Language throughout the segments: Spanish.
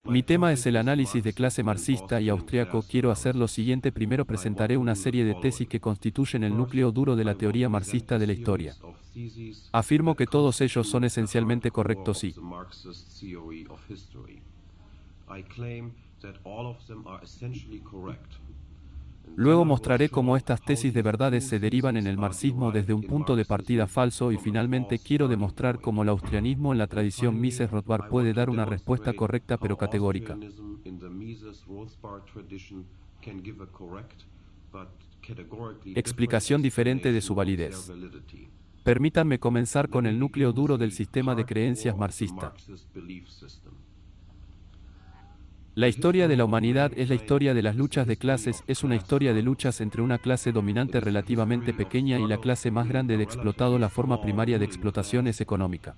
Mi tema es el análisis de clase marxista y austriaco. Quiero hacer lo siguiente. Primero presentaré una serie de tesis que constituyen el núcleo duro de la teoría marxista de la historia. Afirmo que todos ellos son esencialmente correctos y luego mostraré cómo estas tesis de verdades se derivan en el marxismo desde un punto de partida falso y finalmente quiero demostrar cómo el austrianismo en la tradición Mises-Rothbard puede dar una respuesta correcta pero categórica. Explicación diferente de su validez. Permítanme comenzar con el núcleo duro del sistema de creencias marxista. La historia de la humanidad es la historia de las luchas de clases, es una historia de luchas entre una clase dominante relativamente pequeña y la clase más grande de explotado. La forma primaria de explotación es económica.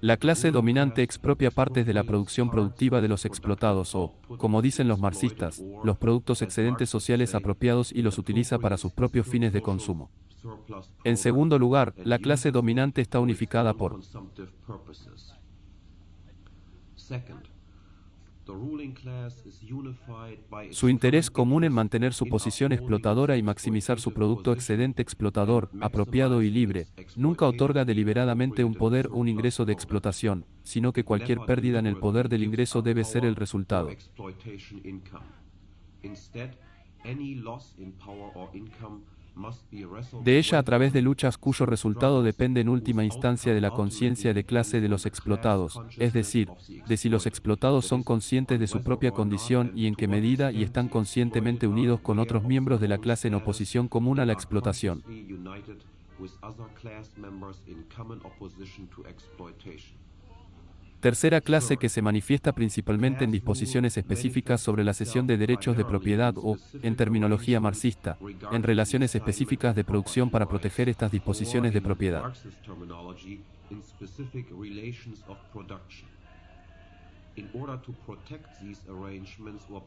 La clase dominante expropia partes de la producción productiva de los explotados o, como dicen los marxistas, los productos excedentes sociales apropiados y los utiliza para sus propios fines de consumo. En segundo lugar, la clase dominante está unificada por su interés común en mantener su posición explotadora y maximizar su producto excedente explotador, apropiado y libre. Nunca otorga deliberadamente un poder o un ingreso de explotación, sino que cualquier pérdida en el poder del ingreso debe ser el resultado de ella a través de luchas cuyo resultado depende en última instancia de la conciencia de clase de los explotados, es decir, de si los explotados son conscientes de su propia condición y en qué medida y están conscientemente unidos con otros miembros de la clase en oposición común a la explotación. Tercera clase que se manifiesta principalmente en disposiciones específicas sobre la cesión de derechos de propiedad o, en terminología marxista, en relaciones específicas de producción para proteger estas disposiciones de propiedad.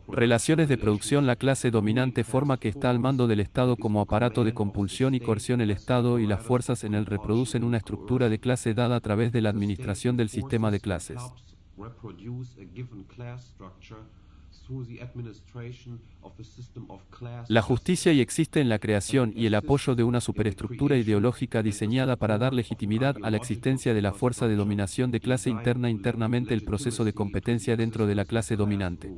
Relaciones de producción. La clase dominante forma que está al mando del Estado como aparato de compulsión y coerción. El Estado y las fuerzas en él reproducen una estructura de clase dada a través de la administración del sistema de clases. La justicia y existe en la creación y el apoyo de una superestructura ideológica diseñada para dar legitimidad a la existencia de la fuerza de dominación de clase interna. Internamente el proceso de competencia dentro de la clase dominante.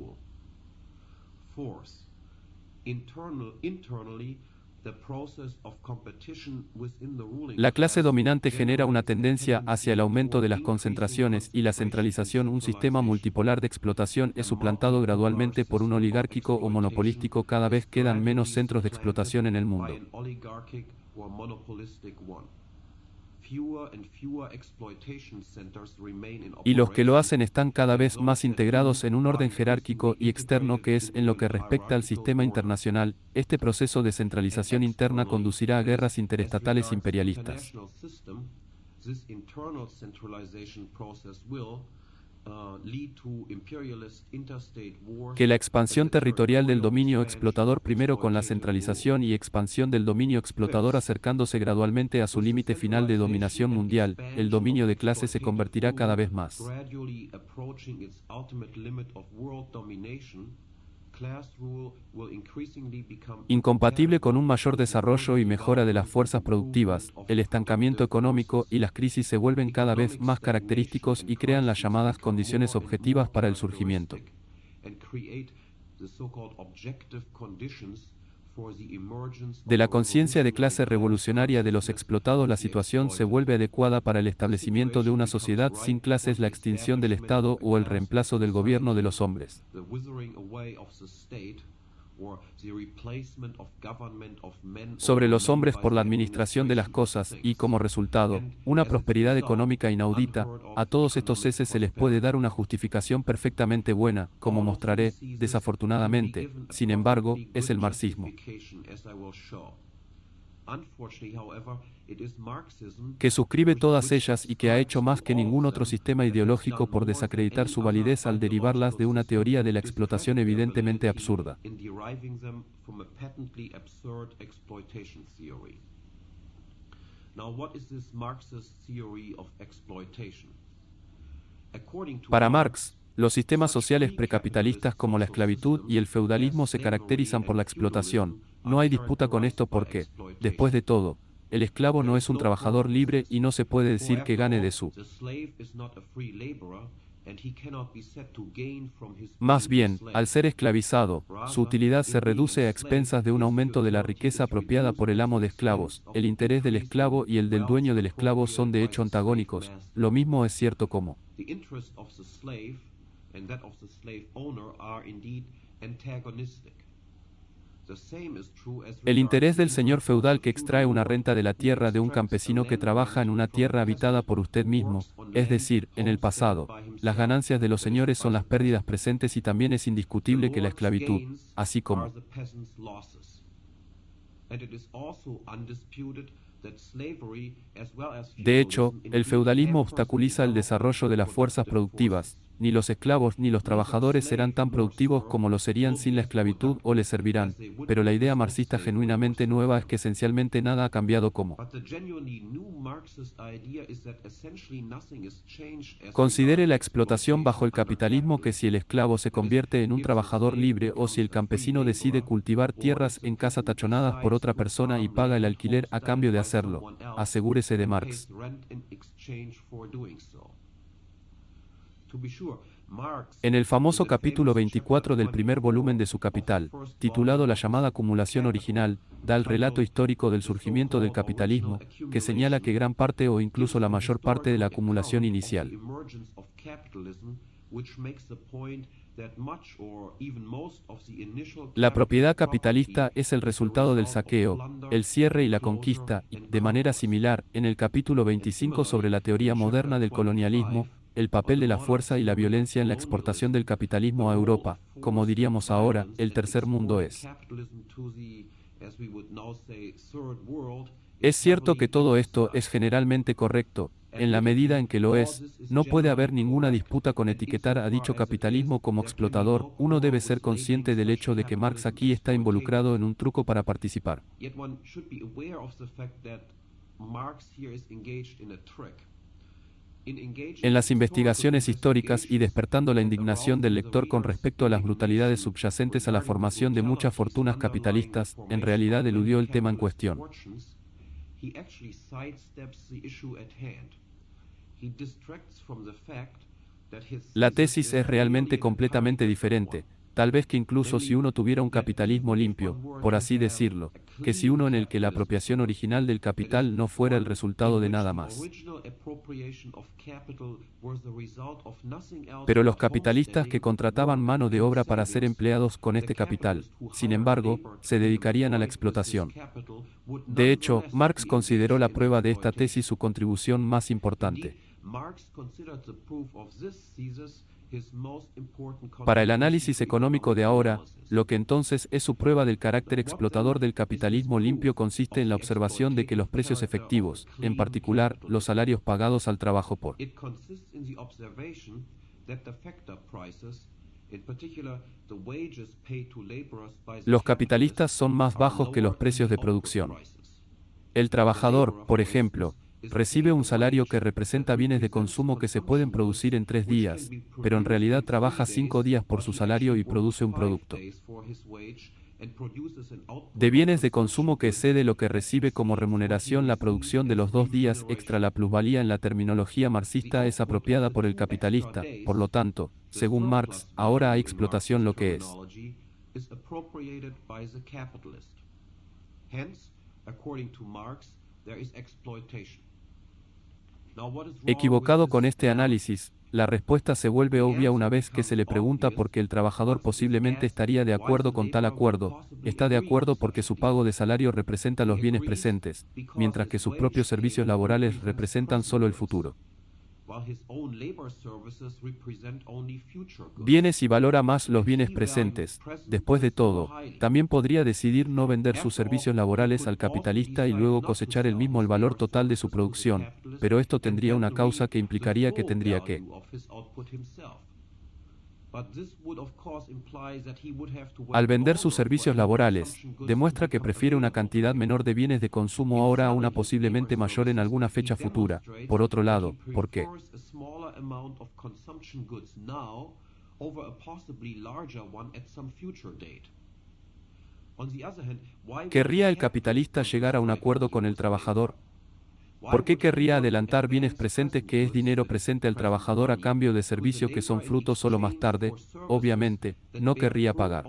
La clase dominante genera una tendencia hacia el aumento de las concentraciones y la centralización. Un sistema multipolar de explotación es suplantado gradualmente por un oligárquico o monopolístico. Cada vez quedan menos centros de explotación en el mundo. Y los que lo hacen están cada vez más integrados en un orden jerárquico y externo que es, en lo que respecta al sistema internacional, este proceso de centralización interna conducirá a guerras interestatales imperialistas. Que la expansión territorial del dominio explotador primero con la centralización y expansión del dominio explotador acercándose gradualmente a su límite final de dominación mundial, el dominio de clase se convertirá cada vez más incompatible con un mayor desarrollo y mejora de las fuerzas productivas. El estancamiento económico y las crisis se vuelven cada vez más característicos y crean las llamadas condiciones objetivas para el surgimiento de la conciencia de clase revolucionaria de los explotados. La situación se vuelve adecuada para el establecimiento de una sociedad sin clases, la extinción del Estado o el reemplazo del gobierno de los hombres sobre los hombres por la administración de las cosas, y como resultado, una prosperidad económica inaudita. A todos estos heces se les puede dar una justificación perfectamente buena, como mostraré, desafortunadamente, sin embargo, es el marxismo que suscribe todas ellas y que ha hecho más que ningún otro sistema ideológico por desacreditar su validez al derivarlas de una teoría de la explotación evidentemente absurda. Para Marx, los sistemas sociales precapitalistas como la esclavitud y el feudalismo se caracterizan por la explotación. No hay disputa con esto porque, después de todo, el esclavo no es un trabajador libre y no se puede decir que gane de su. Más bien, al ser esclavizado, su utilidad se reduce a expensas de un aumento de la riqueza apropiada por el amo de esclavos. El interés del esclavo y el del dueño del esclavo son de hecho antagónicos. Lo mismo es cierto como el interés del señor feudal que extrae una renta de la tierra de un campesino que trabaja en una tierra habitada por usted mismo, es decir, en el pasado. Las ganancias de los señores son las pérdidas presentes y también es indiscutible que la esclavitud, así como de hecho, el feudalismo obstaculiza el desarrollo de las fuerzas productivas. Ni los esclavos ni los trabajadores serán tan productivos como lo serían sin la esclavitud o les servirán, pero la idea marxista genuinamente nueva es que esencialmente nada ha cambiado como. Considere la explotación bajo el capitalismo que si el esclavo se convierte en un trabajador libre o si el campesino decide cultivar tierras en casa tachonadas por otra persona y paga el alquiler a cambio de hacerlo, asegúrese de Marx. En el famoso capítulo 24 del primer volumen de su Capital, titulado La llamada acumulación original, da el relato histórico del surgimiento del capitalismo, que señala que gran parte o incluso la mayor parte de la acumulación inicial. La propiedad capitalista es el resultado del saqueo, el cierre y la conquista, y, de manera similar, en el capítulo 25 sobre la teoría moderna del colonialismo, el papel de la fuerza y la violencia en la exportación del capitalismo a Europa, como diríamos ahora, el tercer mundo es. Es cierto que todo esto es generalmente correcto, en la medida en que lo es, no puede haber ninguna disputa con etiquetar a dicho capitalismo como explotador, uno debe ser consciente del hecho de que Marx aquí está involucrado en un truco para participar. En las investigaciones históricas y despertando la indignación del lector con respecto a las brutalidades subyacentes a la formación de muchas fortunas capitalistas, en realidad eludió el tema en cuestión. La tesis es realmente completamente diferente, tal vez que incluso si uno tuviera un capitalismo limpio, por así decirlo, que si uno en el que la apropiación original del capital no fuera el resultado de nada más. Pero los capitalistas que contrataban mano de obra para ser empleados con este capital, sin embargo, se dedicarían a la explotación. De hecho, Marx consideró la prueba de esta tesis su contribución más importante. Para el análisis económico de ahora, lo que entonces es su prueba del carácter explotador del capitalismo limpio consiste en la observación de que los precios efectivos, en particular, los salarios pagados al trabajo por los capitalistas son más bajos que los precios de producción. El trabajador, por ejemplo, recibe un salario que representa bienes de consumo que se pueden producir en 3 días, pero en realidad trabaja 5 días por su salario y produce un producto de bienes de consumo que excede lo que recibe como remuneración. La producción de los 2 días extra, la plusvalía en la terminología marxista, es apropiada por el capitalista. Por lo tanto, según Marx, ahora hay explotación, lo que es. Equivocado con este análisis, la respuesta se vuelve obvia una vez que se le pregunta por qué el trabajador posiblemente estaría de acuerdo con tal acuerdo. Está de acuerdo porque su pago de salario representa los bienes presentes, mientras que sus propios servicios laborales representan solo el futuro. Bienes y valora más los bienes presentes. Después de todo, también podría decidir no vender sus servicios laborales al capitalista y luego cosechar el mismo el valor total de su producción, pero esto tendría una causa que implicaría que tendría que Al vender sus servicios laborales, demuestra que prefiere una cantidad menor de bienes de consumo ahora a una posiblemente mayor en alguna fecha futura. Por otro lado, ¿por qué? ¿Querría el capitalista llegar a un acuerdo con el trabajador? ¿Por qué querría adelantar bienes presentes que es dinero presente al trabajador a cambio de servicios que son frutos solo más tarde? Obviamente, no querría pagar.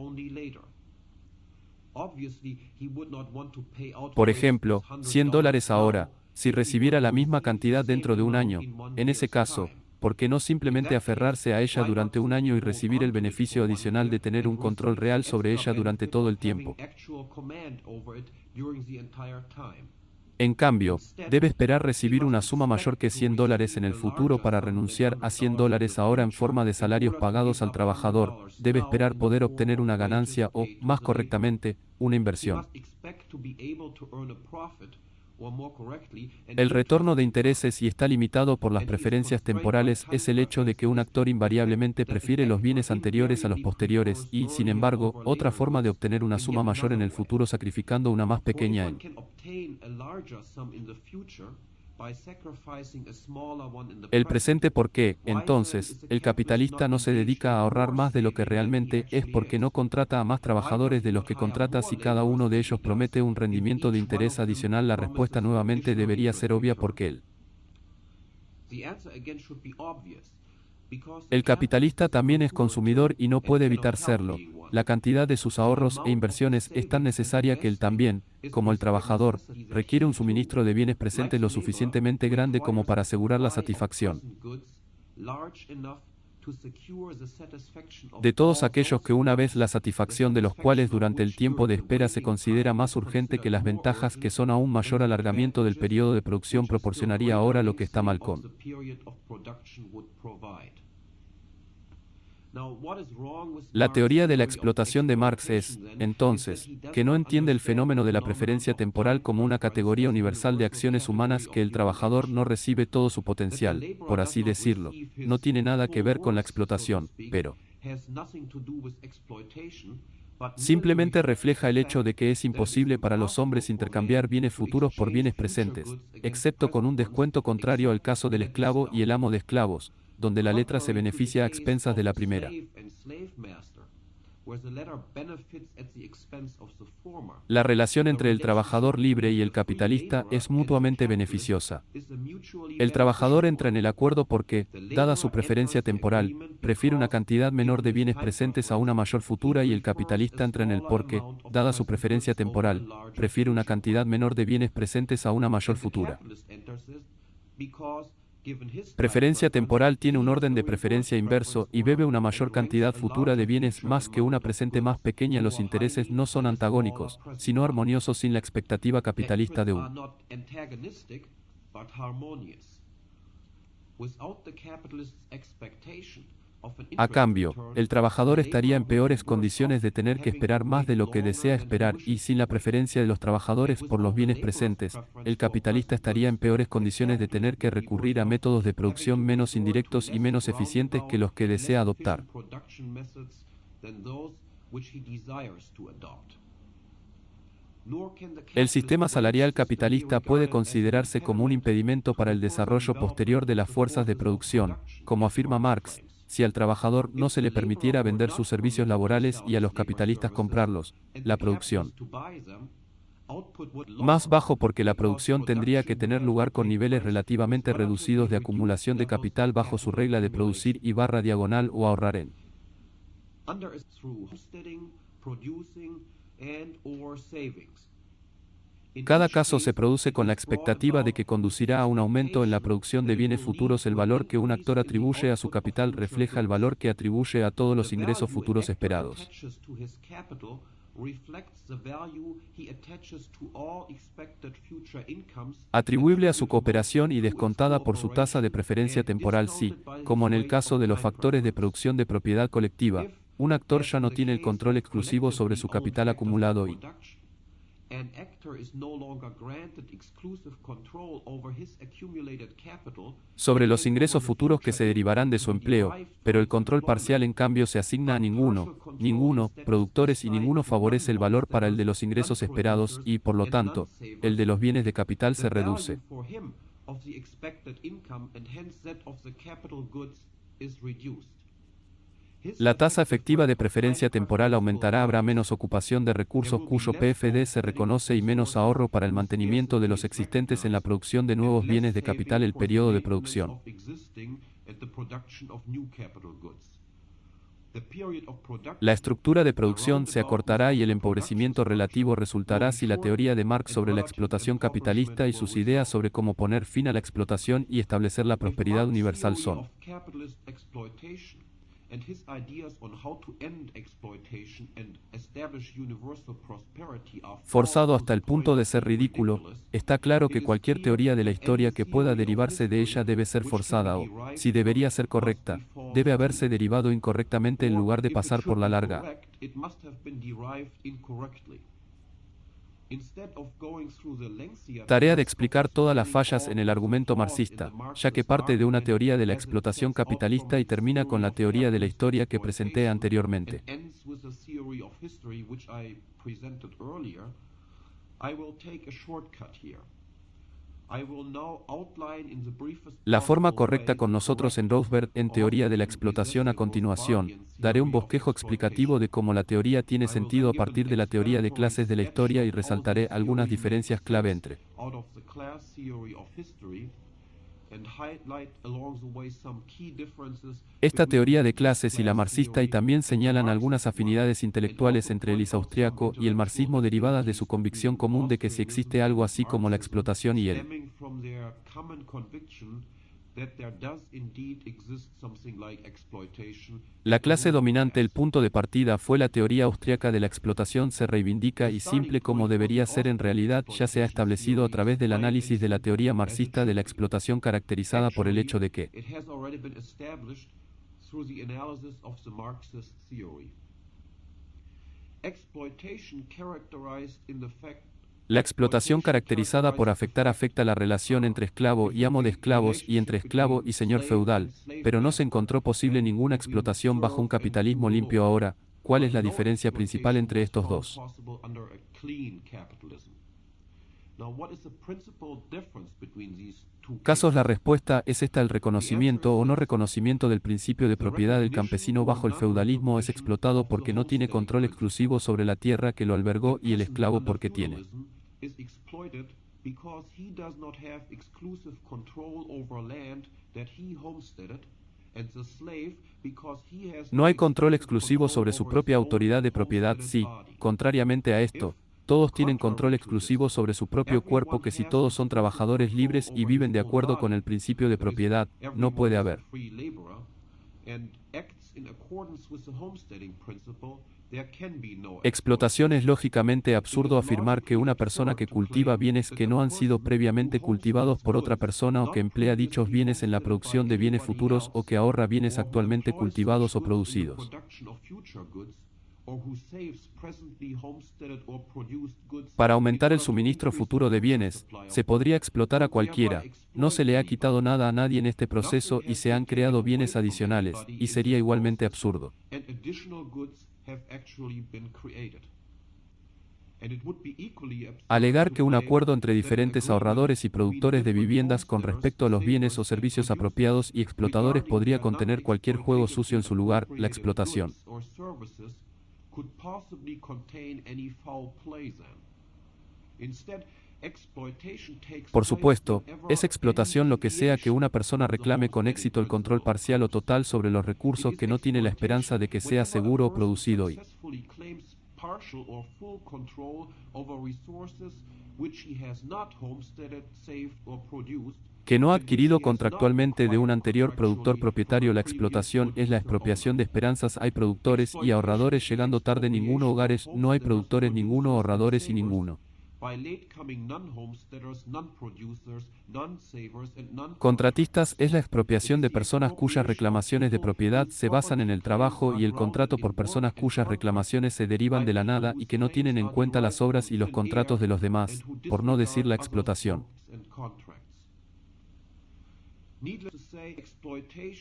Por ejemplo, $100 ahora, si recibiera la misma cantidad dentro de un año. En ese caso, ¿por qué no simplemente aferrarse a ella durante un año y recibir el beneficio adicional de tener un control real sobre ella durante todo el tiempo? En cambio, debe esperar recibir una suma mayor que $100 en el futuro para renunciar a $100 ahora en forma de salarios pagados al trabajador, debe esperar poder obtener una ganancia o, más correctamente, una inversión. El retorno de intereses y está limitado por las preferencias temporales es el hecho de que un actor invariablemente prefiere los bienes anteriores a los posteriores y, sin embargo, otra forma de obtener una suma mayor en el futuro sacrificando una más pequeña en el presente. ¿Por qué, entonces, el capitalista no se dedica a ahorrar más de lo que realmente es porque no contrata a más trabajadores de los que contrata si cada uno de ellos promete un rendimiento de interés adicional? La respuesta nuevamente debería ser obvia porque el capitalista también es consumidor y no puede evitar serlo. La cantidad de sus ahorros e inversiones es tan necesaria que él también, como el trabajador, requiere un suministro de bienes presentes lo suficientemente grande como para asegurar la satisfacción de todos aquellos que una vez la satisfacción de los cuales durante el tiempo de espera se considera más urgente que las ventajas que son aún mayor alargamiento del periodo de producción proporcionaría ahora lo que está mal con. La teoría de la explotación de Marx es, entonces, que no entiende el fenómeno de la preferencia temporal como una categoría universal de acciones humanas que el trabajador no recibe todo su potencial, por así decirlo. No tiene nada que ver con la explotación, pero simplemente refleja el hecho de que es imposible para los hombres intercambiar bienes futuros por bienes presentes, excepto con un descuento contrario al caso del esclavo y el amo de esclavos, donde la letra se beneficia a expensas de la primera. La relación entre el trabajador libre y el capitalista es mutuamente beneficiosa. El trabajador entra en el acuerdo porque, dada su preferencia temporal, prefiere una cantidad menor de bienes presentes a una mayor futura y el capitalista entra en el porque, dada su preferencia temporal, prefiere una cantidad menor de bienes presentes a una mayor futura. Preferencia temporal tiene un orden de preferencia inverso y bebe una mayor cantidad futura de bienes más que una presente más pequeña. Los intereses no son antagónicos, sino armoniosos sin la expectativa capitalista de un. A cambio, el trabajador estaría en peores condiciones de tener que esperar más de lo que desea esperar y sin la preferencia de los trabajadores por los bienes presentes, el capitalista estaría en peores condiciones de tener que recurrir a métodos de producción menos indirectos y menos eficientes que los que desea adoptar. El sistema salarial capitalista puede considerarse como un impedimento para el desarrollo posterior de las fuerzas de producción, como afirma Marx. Si al trabajador no se le permitiera vender sus servicios laborales y a los capitalistas comprarlos, la producción más bajo porque la producción tendría que tener lugar con niveles relativamente reducidos de acumulación de capital bajo su regla de producir y barra diagonal o ahorrar en. Cada caso se produce con la expectativa de que conducirá a un aumento en la producción de bienes futuros. El valor que un actor atribuye a su capital refleja el valor que atribuye a todos los ingresos futuros esperados. Atribuible a su cooperación y descontada por su tasa de preferencia temporal si, como en el caso de los factores de producción de propiedad colectiva, un actor ya no tiene el control exclusivo sobre su capital acumulado y an actor is no longer granted exclusive control over his accumulated capital sobre los ingresos futuros que se derivarán de su empleo, pero el control parcial en cambio se asigna a ninguno, productores y ninguno favorece el valor para el de los ingresos esperados y, por lo tanto, el de los bienes de capital se reduce. La tasa efectiva de preferencia temporal aumentará, habrá menos ocupación de recursos cuyo PFD se reconoce y menos ahorro para el mantenimiento de los existentes en la producción de nuevos bienes de capital el periodo de producción. La estructura de producción se acortará y el empobrecimiento relativo resultará si la teoría de Marx sobre la explotación capitalista y sus ideas sobre cómo poner fin a la explotación y establecer la prosperidad universal son and his ideas on how to end exploitation and establish universal prosperity are forzado hasta el punto de ser ridículo, está claro que cualquier teoría de la historia que pueda derivarse de ella debe ser forzada o, si debería ser correcta, debe haberse derivado incorrectamente en lugar de pasar por la larga. Tarea de explicar todas las fallas en el argumento marxista, ya que parte de una teoría de la explotación capitalista y termina con la teoría de la historia que presenté anteriormente. La forma correcta con nosotros en Rothbard en teoría de la explotación a continuación, daré un bosquejo explicativo de cómo la teoría tiene sentido a partir de la teoría de clases de la historia y resaltaré algunas diferencias clave entre esta teoría de clases y la marxista y también señalan algunas afinidades intelectuales entre el isaustriaco y el marxismo derivadas de su convicción común de que si existe algo así como la explotación y el la clase dominante. El punto de partida fue la teoría austriaca de la explotación se reivindica y simple como debería ser en realidad ya se ha establecido a través del análisis de la teoría marxista de la explotación caracterizada por el hecho de que la explotación caracterizada por afecta la relación entre esclavo y amo de esclavos y entre esclavo y señor feudal, pero no se encontró posible ninguna explotación bajo un capitalismo limpio ahora. ¿Cuál es la diferencia principal entre estos dos casos? La respuesta es esta: el reconocimiento o no reconocimiento del principio de propiedad del campesino bajo el feudalismo es explotado porque no tiene control exclusivo sobre la tierra que lo albergó y el esclavo porque tiene. No hay control exclusivo sobre su propia autoridad de propiedad. Sí, contrariamente a esto, todos tienen control exclusivo sobre su propio cuerpo, que si todos son trabajadores libres y viven de acuerdo con el principio de propiedad, no puede haber explotación. Es lógicamente absurdo afirmar que una persona que cultiva bienes que no han sido previamente cultivados por otra persona o que emplea dichos bienes en la producción de bienes futuros o que ahorra bienes actualmente cultivados o producidos para aumentar el suministro futuro de bienes, se podría explotar a cualquiera. No se le ha quitado nada a nadie en este proceso y se han creado bienes adicionales, y sería igualmente absurdo alegar que un acuerdo entre diferentes ahorradores y productores de viviendas con respecto a los bienes o servicios apropiados y explotadores podría contener cualquier juego sucio en su lugar. La explotación por supuesto, es explotación lo que sea que una persona reclame con éxito el control parcial o total sobre los recursos que no tiene la esperanza de que sea seguro o producido y que no ha adquirido contractualmente de un anterior productor propietario. La explotación es la expropiación de esperanzas. Hay productores y ahorradores llegando tarde, ninguno hogares, no hay productores, ninguno ahorradores y ninguno Contratistas es la expropiación de personas cuyas reclamaciones de propiedad se basan en el trabajo y el contrato por personas cuyas reclamaciones se derivan de la nada y que no tienen en cuenta las obras y los contratos de los demás, por no decir la explotación.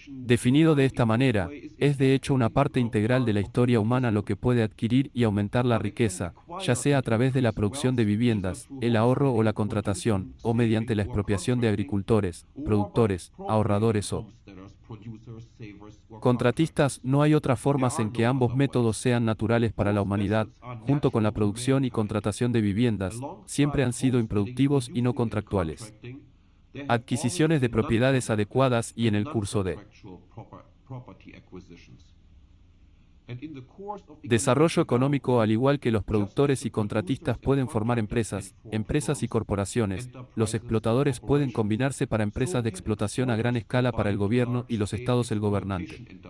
Definido de esta manera, es de hecho una parte integral de la historia humana lo que puede adquirir y aumentar la riqueza, ya sea a través de la producción de viviendas, el ahorro o la contratación, o mediante la expropiación de agricultores, productores, ahorradores o contratistas. No hay otras formas en que ambos métodos sean naturales para la humanidad, junto con la producción y contratación de viviendas, siempre han sido improductivos y no contractuales. Adquisiciones de propiedades adecuadas y en el curso de desarrollo económico, al igual que los productores y contratistas pueden formar empresas y corporaciones, los explotadores pueden combinarse para empresas de explotación a gran escala para el gobierno y los estados el gobernante.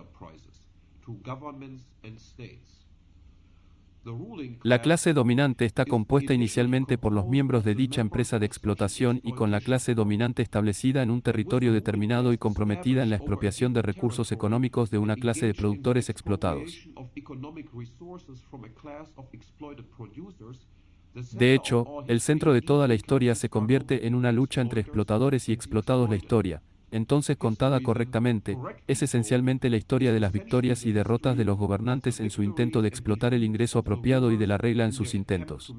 La clase dominante está compuesta inicialmente por los miembros de dicha empresa de explotación y con la clase dominante establecida en un territorio determinado y comprometida en la expropiación de recursos económicos de una clase de productores explotados. De hecho, el centro de toda la historia se convierte en una lucha entre explotadores y explotados. La historia, entonces contada correctamente, es esencialmente la historia de las victorias y derrotas de los gobernantes en su intento de explotar el ingreso apropiado y de la regla en sus intentos.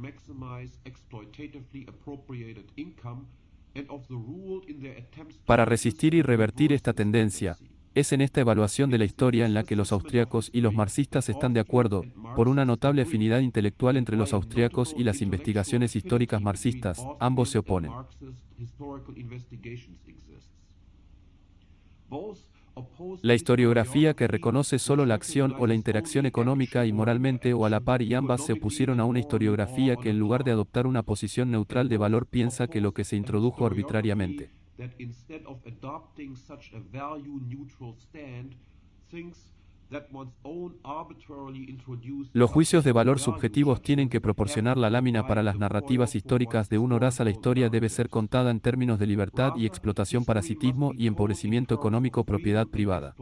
Para resistir y revertir esta tendencia, es en esta evaluación de la historia en la que los austríacos y los marxistas están de acuerdo, por una notable afinidad intelectual entre los austríacos y las investigaciones históricas marxistas, ambos se oponen. La historiografía que reconoce solo la acción o la interacción económica y moralmente o a la par, y ambas se opusieron a una historiografía que en lugar de adoptar una posición neutral de valor piensa que lo que se introdujo arbitrariamente. Los juicios de valor subjetivos tienen que proporcionar la lámina para las narrativas históricas de un Horace. La historia debe ser contada en términos de libertad y explotación, parasitismo y empobrecimiento económico, propiedad privada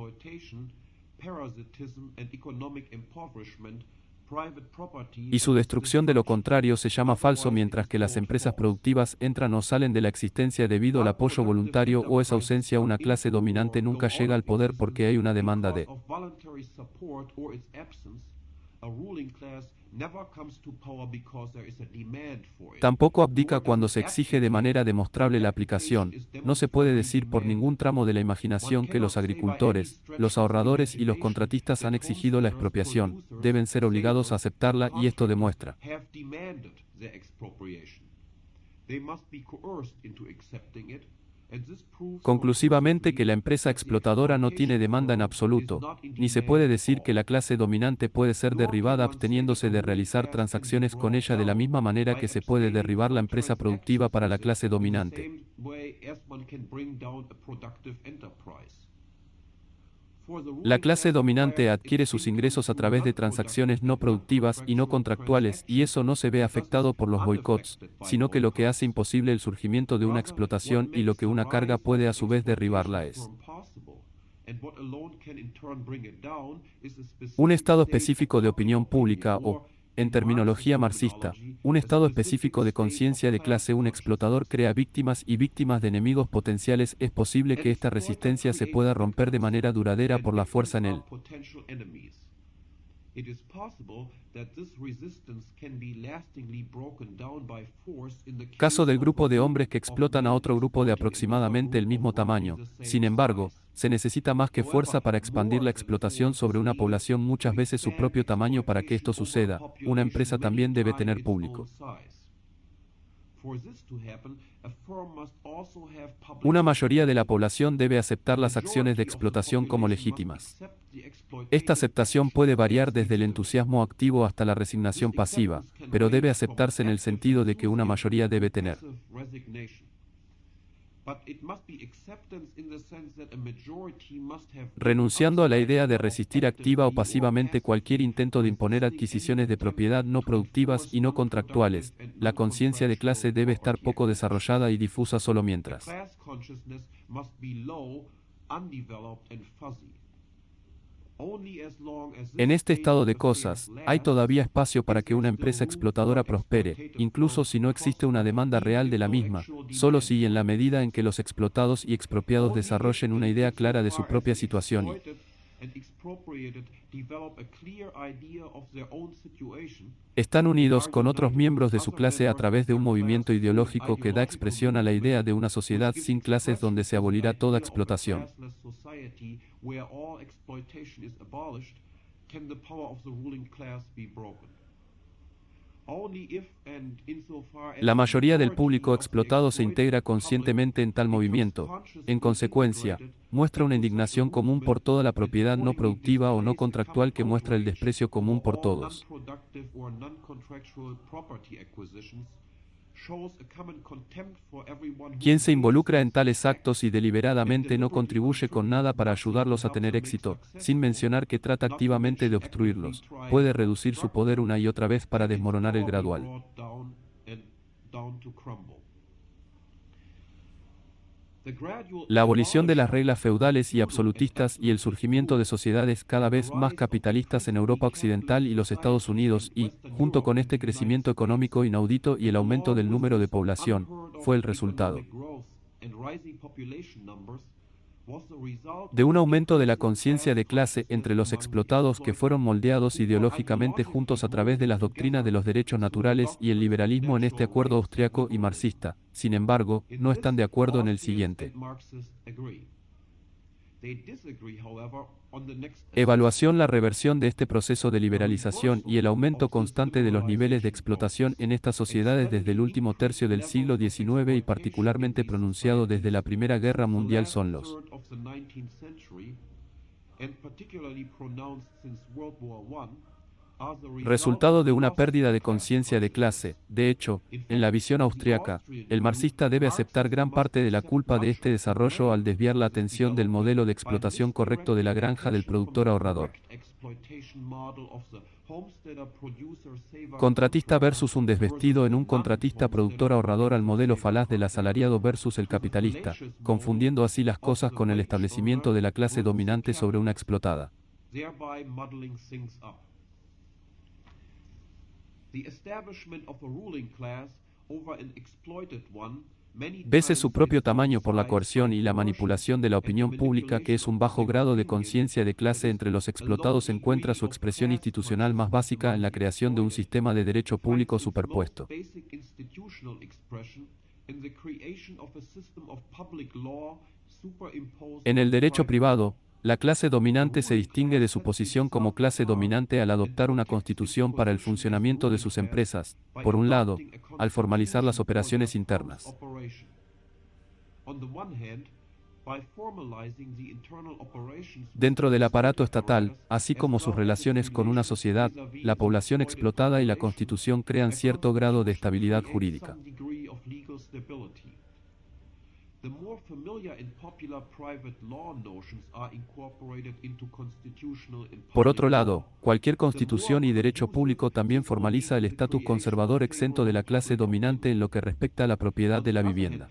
y su destrucción. De lo contrario se llama falso, mientras que las empresas productivas entran o salen de la existencia debido al apoyo voluntario o esa ausencia. Una clase dominante nunca llega al poder porque hay una demanda de tampoco abdica cuando se exige de manera demostrable la aplicación. No se puede decir por ningún tramo de la imaginación que los agricultores, los ahorradores y los contratistas han exigido la expropiación, deben ser obligados a aceptarla, y esto demuestra conclusivamente que la empresa explotadora no tiene demanda en absoluto, ni se puede decir que la clase dominante puede ser derribada absteniéndose de realizar transacciones con ella, de la misma manera que se puede derribar la empresa productiva para la clase dominante. La clase dominante adquiere sus ingresos a través de transacciones no productivas y no contractuales, y eso no se ve afectado por los boicots, sino que lo que hace imposible el surgimiento de una explotación y lo que una carga puede a su vez derribarla es un estado específico de opinión pública o, en terminología marxista, un estado específico de conciencia de clase. Un explotador crea víctimas y víctimas de enemigos potenciales. Es posible que esta resistencia se pueda romper de manera duradera por la fuerza en él. Caso del grupo de hombres que explotan a otro grupo de aproximadamente el mismo tamaño. Sin embargo, se necesita más que fuerza para expandir la explotación sobre una población, muchas veces su propio tamaño. Para que esto suceda, una empresa también debe tener público. Una mayoría de la población debe aceptar las acciones de explotación como legítimas. Esta aceptación puede variar desde el entusiasmo activo hasta la resignación pasiva, pero debe aceptarse en el sentido de que una mayoría debe tener renunciando a la idea de resistir activa o pasivamente cualquier intento de imponer adquisiciones de propiedad no productivas y no contractuales. La conciencia de clase debe estar poco desarrollada y difusa solo mientras. En este estado de cosas, hay todavía espacio para que una empresa explotadora prospere, incluso si no existe una demanda real de la misma, solo si y en la medida en que los explotados y expropiados desarrollen una idea clara de su propia situación y están unidos con otros miembros de su clase a través de un movimiento ideológico que da expresión a la idea de una sociedad sin clases donde se abolirá toda explotación. La mayoría del público explotado se integra conscientemente en tal movimiento. En consecuencia, muestra una indignación común por toda la propiedad no productiva o no contractual que muestra el desprecio común por todos. Quien se involucra en tales actos y deliberadamente no contribuye con nada para ayudarlos a tener éxito, sin mencionar que trata activamente de obstruirlos, puede reducir su poder una y otra vez para desmoronar el gradual. La abolición de las reglas feudales y absolutistas y el surgimiento de sociedades cada vez más capitalistas en Europa Occidental y los Estados Unidos y, junto con este crecimiento económico inaudito y el aumento del número de población, fue el resultado de un aumento de la conciencia de clase entre los explotados que fueron moldeados ideológicamente juntos a través de las doctrinas de los derechos naturales y el liberalismo en este acuerdo austriaco y marxista. Sin embargo, no están de acuerdo en el siguiente. Evaluación: la reversión de este proceso de liberalización y el aumento constante de los niveles de explotación en estas sociedades desde el último tercio del siglo XIX y particularmente pronunciado desde la Primera Guerra Mundial son los resultado de una pérdida de conciencia de clase. De hecho, en la visión austriaca, el marxista debe aceptar gran parte de la culpa de este desarrollo al desviar la atención del modelo de explotación correcto de la granja del productor ahorrador. Contratista versus un desvestido en un contratista productor ahorrador al modelo falaz del asalariado versus el capitalista, confundiendo así las cosas con el establecimiento de la clase dominante sobre una explotada. Vese su propio tamaño por la coerción y la manipulación de la opinión pública, que es un bajo grado de conciencia de clase entre los explotados, encuentra su expresión institucional más básica en la creación de un sistema de derecho público superpuesto. En el derecho privado, la clase dominante se distingue de su posición como clase dominante al adoptar una constitución para el funcionamiento de sus empresas, por un lado, al formalizar las operaciones internas. Dentro del aparato estatal, así como sus relaciones con una sociedad, la población explotada y la Constitución crean cierto grado de estabilidad jurídica. Por otro lado, cualquier constitución y derecho público también formaliza el estatus conservador exento de la clase dominante en lo que respecta a la propiedad de la vivienda.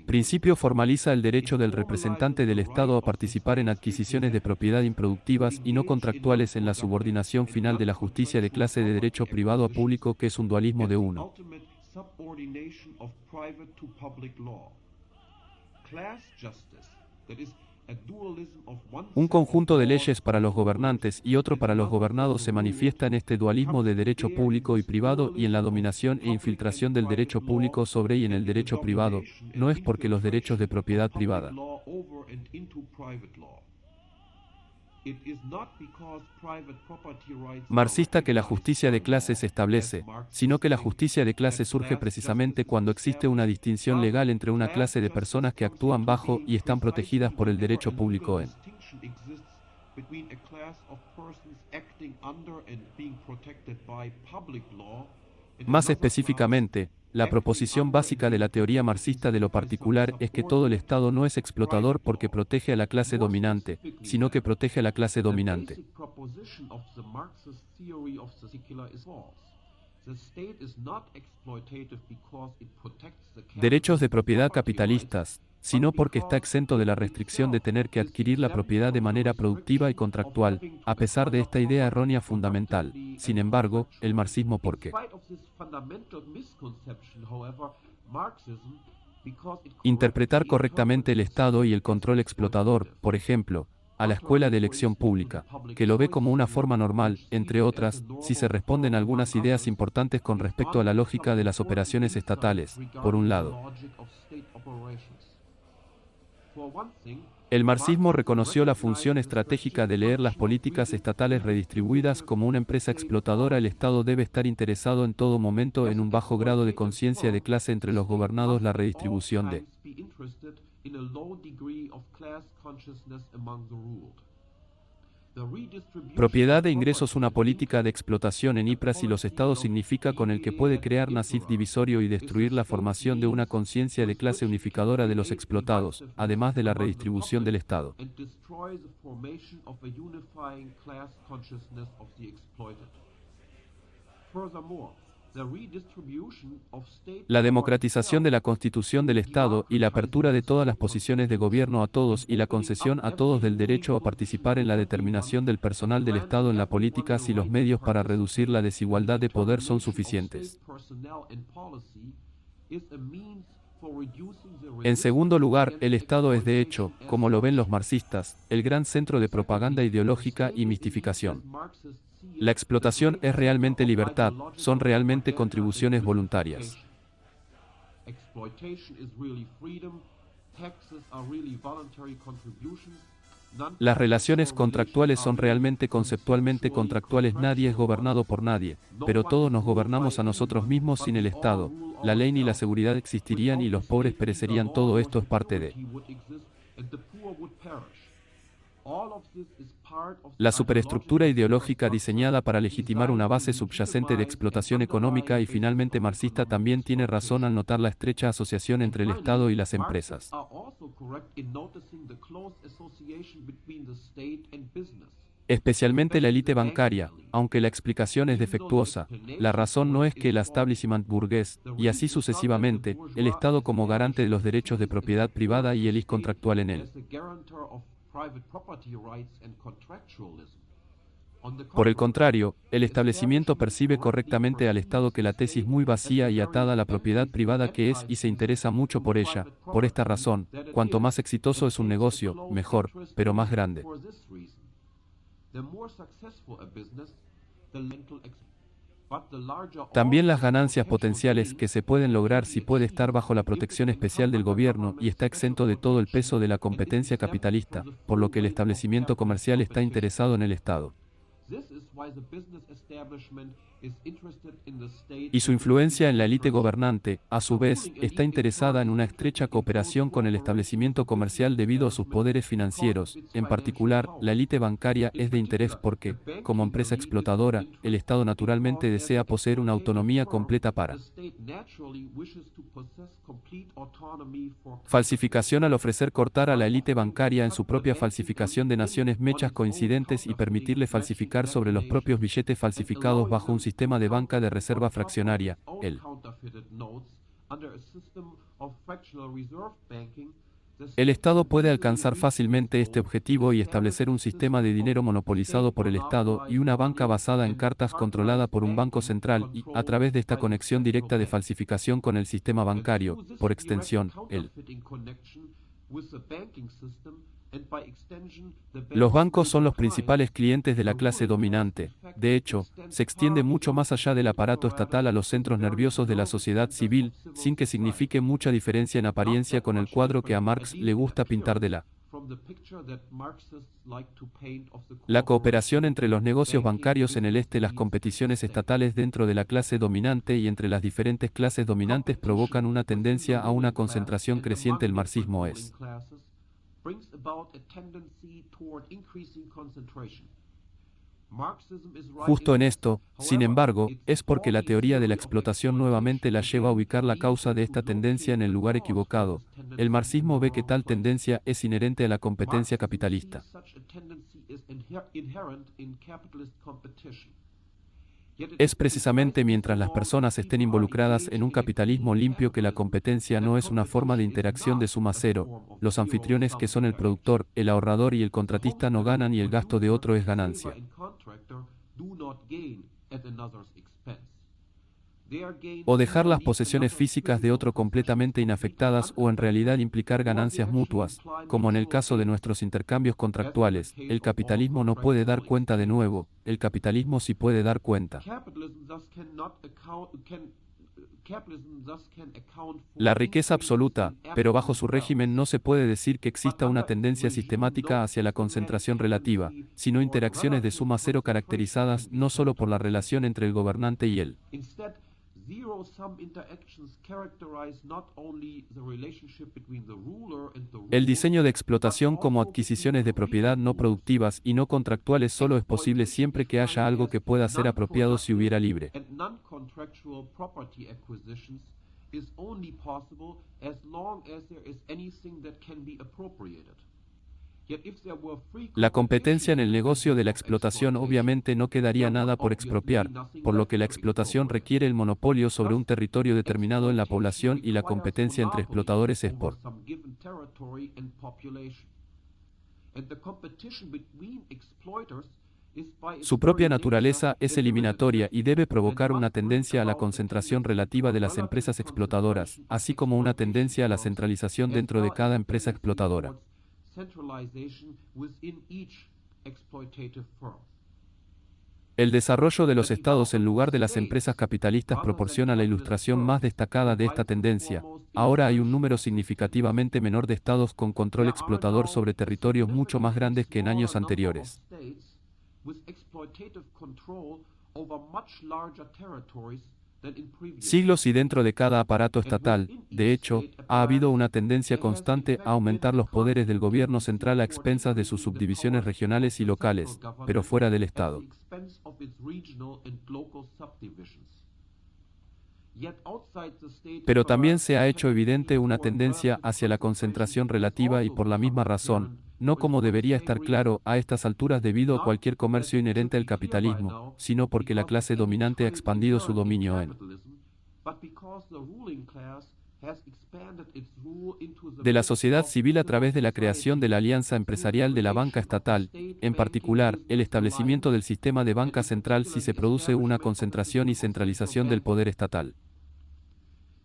Principio: formaliza el derecho del representante del Estado a participar en adquisiciones de propiedad improductivas y no contractuales en la subordinación final de la justicia de clase de derecho privado a público, que es un dualismo de uno. Un conjunto de leyes para los gobernantes y otro para los gobernados se manifiesta en este dualismo de derecho público y privado y en la dominación e infiltración del derecho público sobre y en el derecho privado. No es porque los derechos de propiedad privada marxista que la justicia de clase se establece, sino que la justicia de clase surge precisamente cuando existe una distinción legal entre una clase de personas que actúan bajo y están protegidas por el derecho público en between a class of persons acting under and being protected by public law and Más another class específicamente, la proposición básica de la teoría marxista de lo particular es que todo el Estado no es explotador porque protege a la clase dominante, sino que protege a la clase The dominante. basic proposition of the Marxist theory of the secular is false. The state is not exploitative because it protects the Derechos de capitalist propiedad property rights, capitalistas, sino porque está exento de la restricción de tener que adquirir la propiedad de manera productiva y contractual, a pesar de esta idea errónea fundamental. Sin embargo, el marxismo ¿por qué? Interpretar correctamente el Estado y el control explotador, por ejemplo, a la escuela de elección pública, que lo ve como una forma normal, entre otras, si se responden algunas ideas importantes con respecto a la lógica de las operaciones estatales, por un lado. El marxismo reconoció la función estratégica de leer las políticas estatales redistribuidas como una empresa explotadora. El Estado debe estar interesado en todo momento en un bajo grado de conciencia de clase entre los gobernados, la redistribución de propiedad de ingresos. Una política de explotación en IPRAS y los estados significa con el que puede crear nazis divisorio y destruir la formación de una conciencia de clase unificadora de los explotados, además de la redistribución del Estado. La democratización de la constitución del Estado y la apertura de todas las posiciones de gobierno a todos y la concesión a todos del derecho a participar en la determinación del personal del Estado en la política si los medios para reducir la desigualdad de poder son suficientes. En segundo lugar, el Estado es de hecho, como lo ven los marxistas, el gran centro de propaganda ideológica y mistificación. La explotación es realmente libertad, son realmente contribuciones voluntarias. Las relaciones contractuales son realmente conceptualmente contractuales. Nadie es gobernado por nadie, pero todos nos gobernamos a nosotros mismos. Sin el Estado, la ley ni la seguridad existirían y los pobres perecerían. Todo esto es parte de la superestructura ideológica diseñada para legitimar una base subyacente de explotación económica. Y finalmente marxista también tiene razón al notar la estrecha asociación entre el Estado y las empresas. Especialmente la élite bancaria, aunque la explicación es defectuosa, la razón no es que el establishment burgués, y así sucesivamente, el Estado como garante de los derechos de propiedad privada y el is contractual en él. Por el contrario, el establecimiento percibe correctamente al Estado que la tesis muy vacía y atada a la propiedad privada que es y se interesa mucho por ella. Por esta razón, cuanto más exitoso es un negocio, mejor, pero más grande. También las ganancias potenciales que se pueden lograr si puede estar bajo la protección especial del gobierno y está exento de todo el peso de la competencia capitalista, por lo que el establecimiento comercial está interesado en el Estado. Y su influencia en la élite gobernante, a su vez, está interesada en una estrecha cooperación con el establecimiento comercial debido a sus poderes financieros. En particular, la élite bancaria es de interés porque, como empresa explotadora, el Estado naturalmente desea poseer una autonomía completa para falsificación al ofrecer cortar a la élite bancaria en su propia falsificación de naciones mechas coincidentes y permitirle falsificar sobre los propios billetes falsificados bajo un sistema de banca de reserva fraccionaria, el Estado puede alcanzar fácilmente este objetivo y establecer un sistema de dinero monopolizado por el Estado y una banca basada en cartas controlada por un banco central y, a través de esta conexión directa de falsificación con el sistema bancario, por extensión, los bancos son los principales clientes de la clase dominante. De hecho, se extiende mucho más allá del aparato estatal a los centros nerviosos de la sociedad civil, sin que signifique mucha diferencia en apariencia con el cuadro que a Marx le gusta pintar de la cooperación entre los negocios bancarios en el este. Las competiciones estatales dentro de la clase dominante y entre las diferentes clases dominantes provocan una tendencia a una concentración creciente. El marxismo es brings about a tendency toward increasing concentration. Marxism is right Justo en in esto, this. sin However, embargo, its es porque la faulty teoría de la theory of explotación nuevamente la exploitation lleva a again ubicar la leads causa de it esta to tendencia en locate el the lugar cause for equivocado. this tendency El in marxismo the ve que wrong tal place. tendencia es inherente a la competencia Marxism capitalista. sees such a tendency as inherent in capitalist competition. Yet it Es is precisamente precisely mientras so las long as personas estén people are involucradas en engaged un in a capitalismo clean limpio que la capitalism competencia that no es una forma de competition is interacción de not suma a cero. form of Los anfitriones que zero-sum son el interaction. productor, el ahorrador y el The contratista no homesteader, ganan y el gasto de producer, otro es saver ganancia. and contractor do not gain at another's expense. Their gain O is dejar either las leave posesiones another's físicas de physical otro possessions completamente completely inafectadas o en realidad unaffected, implicar or they ganancias actually mutuas, imply como en el mutual caso de gain. nuestros intercambios As in the contractuales. case El of all capitalismo no puede dar contractual cuenta de exchanges. nuevo, el capitalismo sí puede dar cuenta. Capitalism thus can account for La riqueza increases absoluta, in pero bajo absolute su régimen wealth. no se puede decir que But exista una under its tendencia regime, sistemática no hacia la systematic concentración relativa, tendency sino toward interacciones de relative suma cero concentration caracterizadas can be no solo por la characterized. relación entre el gobernante y él. Instead, zero-sum interactions characterize not only the relationship between the ruler and the El ruled, diseño de but explotación como also between adquisiciones the de propiedad no real rulers. productivas y no contractuales solo es posible Exploitation siempre que haya defined algo as que pueda ser apropiado si non-productive hubiera libre. and non-contractual property acquisitions is only possible as long as there is anything that can be appropriated. Yet if there were free La competencia competition en in el the negocio business de la of explotación exploitation, obviamente no there quedaría would nada por obviously be expropiar, nothing por lo left que la to explotación expropriate. requiere el monopolio sobre un Thus, territorio determinado en la exploitation población y la requires competencia entre monopoly explotadores es over por some given territory and population. And the competition between exploiters is by its su propia very nature naturaleza es eliminatoria y debe deliberative and provocar una must bring tendencia a la about a concentración tendency relativa toward de las relative empresas explotadoras, concentration of así como una exploitation tendencia a la firms, centralización as dentro de well as cada a empresa tendency explotadora. towards centralization within each exploitative firm. El desarrollo de los The estados en development lugar of de las empresas states, capitalistas rather than proporciona la capitalist ilustración más firms, destacada de esta provides the tendencia. foremost Ahora hay un illustration número of this tendency. significativamente menor de estados con control There are explotador now sobre a territorios mucho más significantly grandes que en años smaller number of anteriores. states with exploitative control over much larger territories than in previous Siglos y years. dentro de cada aparato And estatal, within de each hecho, state ha habido apparatus, una tendencia there has in constante a fact aumentar been a los poderes del constant gobierno tendency central a toward expensas de sus increasing the subdivisiones powers of regionales y the central locales, pero government fuera del at the Estado. expense of its regional and local subdivisions. Yet outside the state Pero también apparatus, se ha hecho tendency evidente una toward tendencia relative hacia la concentration concentración has relativa y also por la become misma razón, apparent no for como the debería same estar reason. claro a estas alturas debido a Not cualquier that comercio it inherente should al be clear by capitalismo, now, sino porque la because clase any dominante ha trade expandido su inherent in dominio en. capitalism, but because the ruling class has expanded its rule into the De la midst sociedad of civil a civil través de la creación de society la alianza through the empresarial de la banca creation of the estatal, state en banking particular, el business establecimiento del alliance, sistema de and banca in central particular si se the produce una establishment of a concentración y system of central centralización del banking. poder estatal.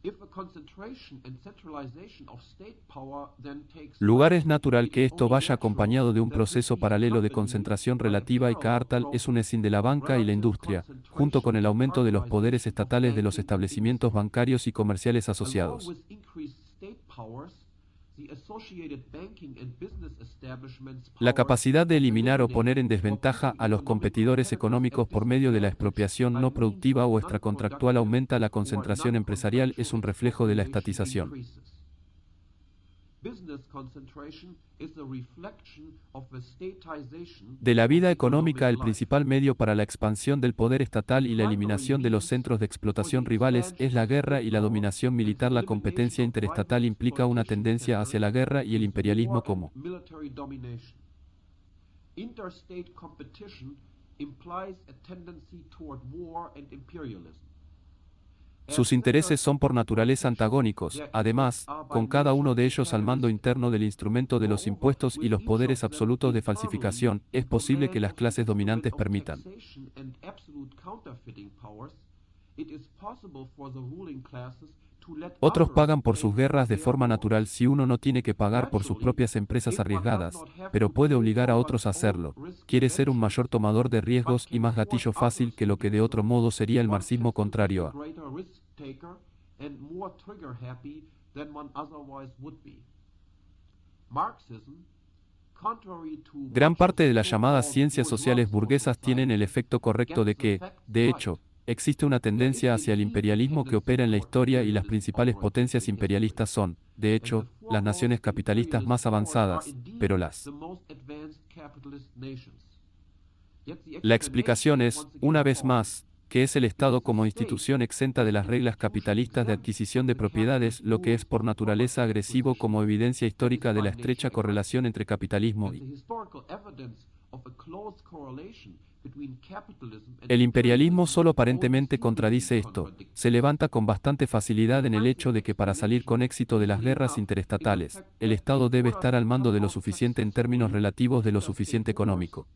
If a concentration and centralization of state power then takes Lugar place, es natural it que is esto only vaya natural acompañado de un that this proceso be paralelo de accompanied concentración by a relativa y parallel Cartal es un process esin de la of banca y la relative industria, junto con concentration el and aumento de los poderes cartelization of estatales de los banking and establecimientos industry. bancarios y comerciales Along asociados. with increased state powers, the associated banking and business establishments' La powers capacidad de of eliminar o poner eliminating en or desventaja beating a los economic competidores competitors económicos and por business medio de la adversaries expropiación by no means productiva o of extracontractual non-productive aumenta la or concentración empresarial es non-contractual un reflejo de la expropriation estatización. increases. Business concentration is a reflection of the statization De la of vida the económica, economic el life. principal medio para la expansión del poder estatal y la Primary eliminación de los means centros de for the explotación rivales es expansion la of guerra state y la power dominación and the militar. La elimination competencia of rival interestatal implica una exploitation tendencia hacia centers la guerra y el is imperialismo war and como military domination. Interstate competition implies a tendency toward war and imperialism. sus intereses son por naturaleza antagónicos. Además, con cada uno de ellos al mando interno del instrumento de los impuestos y los poderes absolutos de falsificación, es posible que las clases dominantes permitan. Otros pagan por sus guerras de forma natural si uno no tiene que pagar por sus propias empresas arriesgadas, pero puede obligar a otros a hacerlo. Quiere ser un mayor tomador de riesgos y más gatillo fácil que lo que de otro modo sería el marxismo contrario a. Gran parte de las llamadas ciencias sociales burguesas tienen el efecto correcto de que, de hecho, existe una tendencia hacia el imperialismo que opera en la historia y las principales potencias imperialistas son, de hecho, las naciones capitalistas más avanzadas, pero las. La explicación es, una vez más, que es el Estado como institución exenta de las reglas capitalistas de adquisición de propiedades, lo que es por naturaleza agresivo como evidencia histórica de la estrecha correlación entre capitalismo y el imperialismo solo aparentemente contradice esto. Se levanta con bastante facilidad en el hecho de que para salir con éxito de las guerras interestatales, el Estado debe estar al mando de lo suficiente en términos relativos de lo suficiente económico.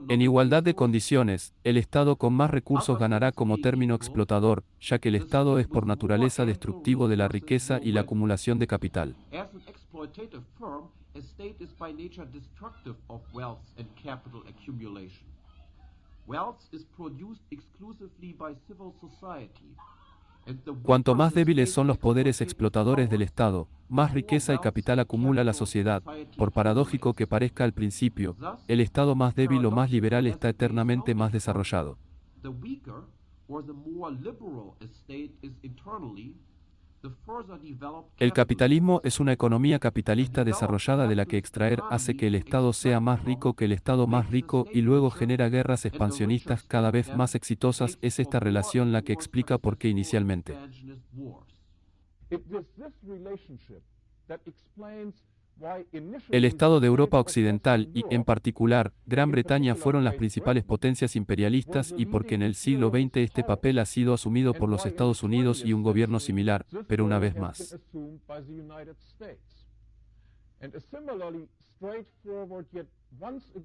En igualdad de condiciones, el Estado con más recursos ganará como término explotador, ya que el Estado es por naturaleza destructivo de la riqueza y la acumulación de capital. Cuanto más débiles son los poderes explotadores del Estado, más riqueza y capital acumula la sociedad. Por paradójico que parezca al principio, el Estado más débil o más liberal está eternamente más desarrollado. El capitalismo es una economía capitalista desarrollada de la que extraer hace que el Estado sea más rico que el Estado más rico y luego genera guerras expansionistas cada vez más exitosas. Es esta relación la que explica por qué inicialmente el Estado de Europa Occidental y, en particular, Gran Bretaña fueron las principales potencias imperialistas y porque en el siglo XX este papel ha sido asumido por los Estados Unidos y un gobierno similar, pero una vez más.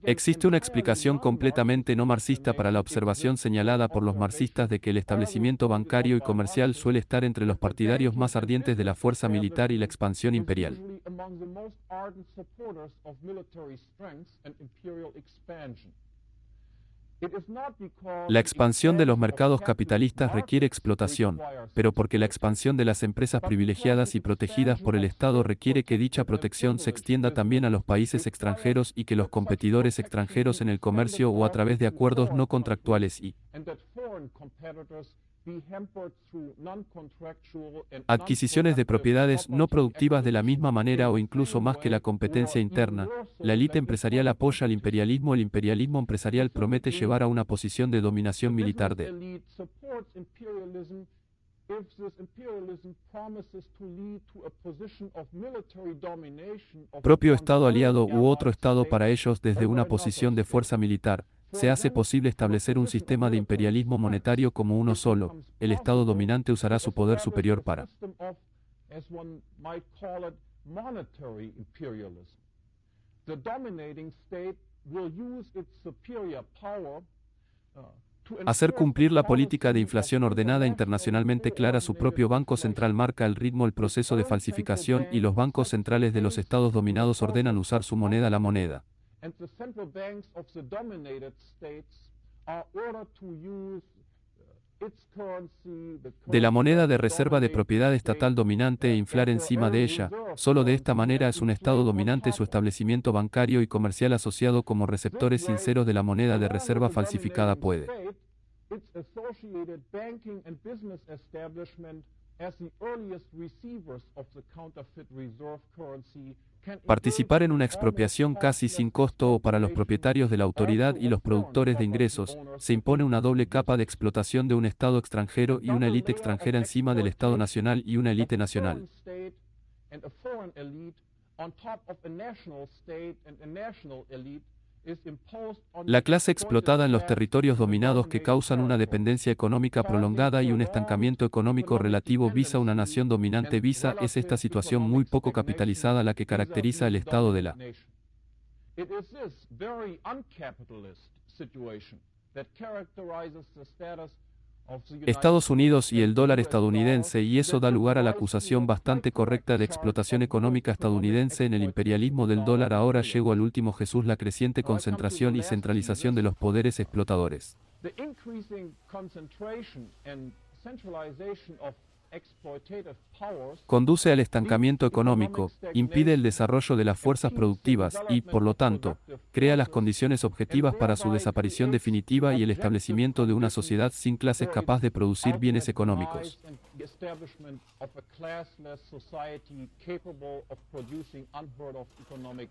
Existe una explicación completamente no marxista para la observación señalada por los marxistas de que el establecimiento bancario y comercial suele estar entre los partidarios más ardientes de la fuerza militar y la expansión imperial. La expansión de los mercados capitalistas requiere explotación, pero porque la expansión de las empresas privilegiadas y protegidas por el Estado requiere que dicha protección se extienda también a los países extranjeros y que los competidores extranjeros en el comercio o a través de acuerdos no contractuales y adquisiciones de propiedades no productivas de la misma manera o incluso más que la competencia interna. La élite empresarial apoya al imperialismo. El imperialismo empresarial promete llevar a una posición de dominación militar de propio Estado aliado u otro Estado para ellos desde una posición de fuerza militar. Se hace posible establecer un sistema de imperialismo monetario como uno solo. El Estado dominante usará su poder superior para hacer cumplir la política de inflación ordenada internacionalmente clara. Su propio Banco Central marca el ritmo, el proceso de falsificación y los bancos centrales de los estados dominados ordenan usar su moneda, la moneda. De la moneda de reserva de propiedad estatal dominante e inflar encima de ella. Solo de esta manera es un Estado dominante su establecimiento bancario y comercial asociado como receptores sinceros de la moneda de reserva falsificada puede participar en una expropiación casi sin costo o para los propietarios de la autoridad y los productores de ingresos. Se impone una doble capa de explotación de un Estado extranjero y una élite extranjera encima del Estado nacional y una élite nacional. La clase explotada en los territorios dominados que causan una dependencia económica prolongada y un estancamiento económico relativo visa una nación dominante visa es esta situación muy poco capitalizada la que caracteriza el estado de la Estados Unidos y el dólar estadounidense y eso da lugar a la acusación bastante correcta de explotación económica estadounidense en el imperialismo del dólar. Ahora llegó al último Jesús, la creciente concentración y centralización de los poderes explotadores. Conduce al estancamiento económico, impide el desarrollo de las fuerzas productivas y, por lo tanto, crea las condiciones objetivas para su desaparición definitiva y el establecimiento de una sociedad sin clases capaz de producir bienes económicos.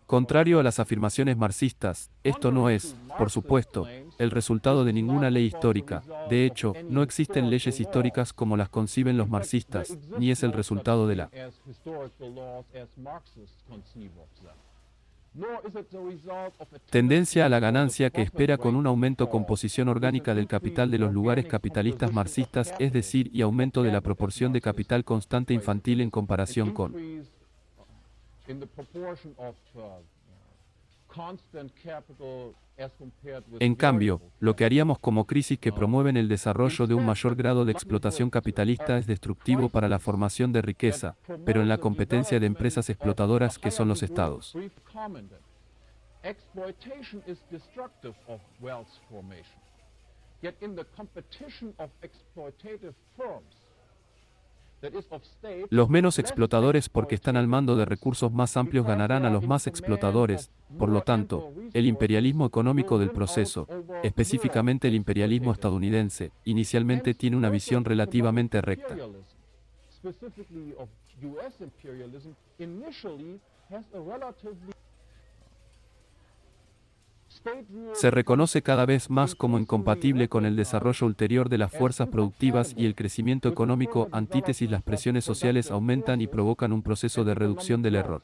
Contrario a las afirmaciones marxistas, esto no es, por supuesto, el resultado de ninguna ley histórica. De hecho, no existen leyes históricas como las conciben los marxistas, ni es el resultado de la tendencia a la ganancia que espera con un aumento composición orgánica del capital de los lugares capitalistas marxistas, es decir, y aumento de la proporción de capital constante infantil en comparación con En cambio, lo que haríamos como crisis que promueven el desarrollo de un mayor grado de explotación capitalista es destructivo para la formación de riqueza, pero en la competencia de empresas explotadoras que son los estados. Los menos explotadores porque están al mando de recursos más amplios ganarán a los más explotadores. Por lo tanto, el imperialismo económico del proceso, específicamente el imperialismo estadounidense, inicialmente tiene una visión relativamente recta. Se reconoce cada vez más como incompatible con el desarrollo ulterior de las fuerzas productivas y el crecimiento económico. Antítesis: las presiones sociales aumentan y provocan un proceso de reducción del error.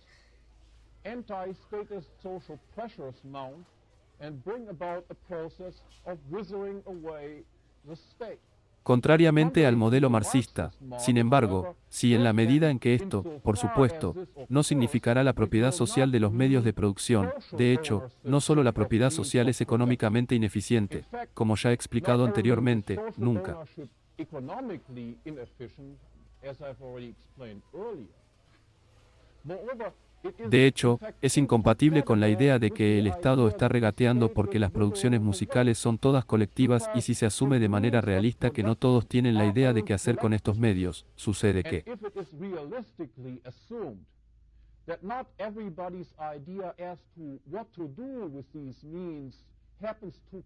Contrariamente al modelo marxista, sin embargo, si en la medida en que esto, por supuesto, no significará la propiedad social de los medios de producción, de hecho, no solo la propiedad social es económicamente ineficiente, como ya he explicado anteriormente, nunca. De hecho, es incompatible con la idea de que el Estado está regateando porque las producciones musicales son todas colectivas y si se asume de manera realista que no todos tienen la idea de qué hacer con estos medios, sucede que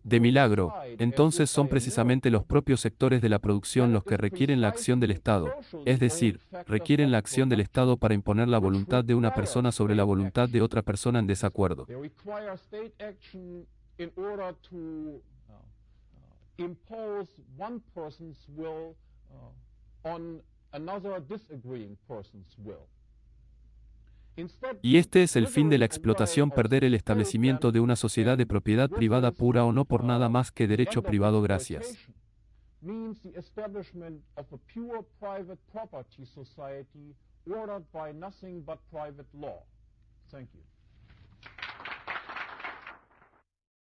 de milagro, entonces son precisamente los propios sectores de la producción los que requieren la acción del Estado, es decir, requieren la acción del Estado para imponer la voluntad de una persona sobre la voluntad de otra persona en desacuerdo. Y este es el fin de la explotación: perder el establecimiento de una sociedad de propiedad privada pura o no por nada más que derecho privado. Gracias. Means the establishment of a pure private property society ordered by nothing but private law. Thank you.